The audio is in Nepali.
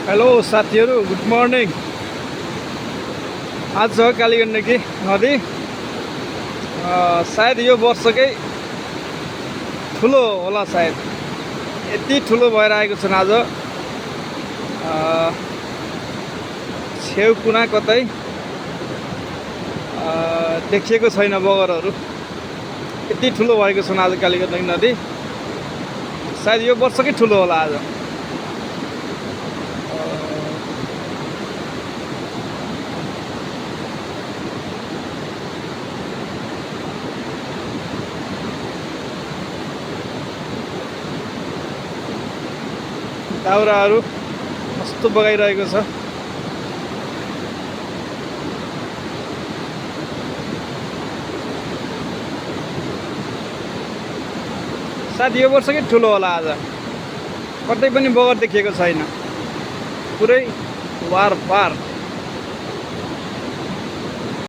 हेलो साथीहरू, गुड मर्निङ। आज छ कालीगण्डकी नदी। सायद यो वर्षकै ठुलो होला, सायद यति ठुलो भएर आएको छन् आज। छेउ कुना कतै देखिएको छैन बगरहरू, यति ठुलो भएको छन् आज कालीगण्डकी नदी। सायद यो वर्षकै ठुलो होला आज। दाउराहरू कस्तो बगाइरहेको छ। सायद यो वर्षकै ठुलो होला आज। कतै पनि बगर देखिएको छैन, पुरै वार पार।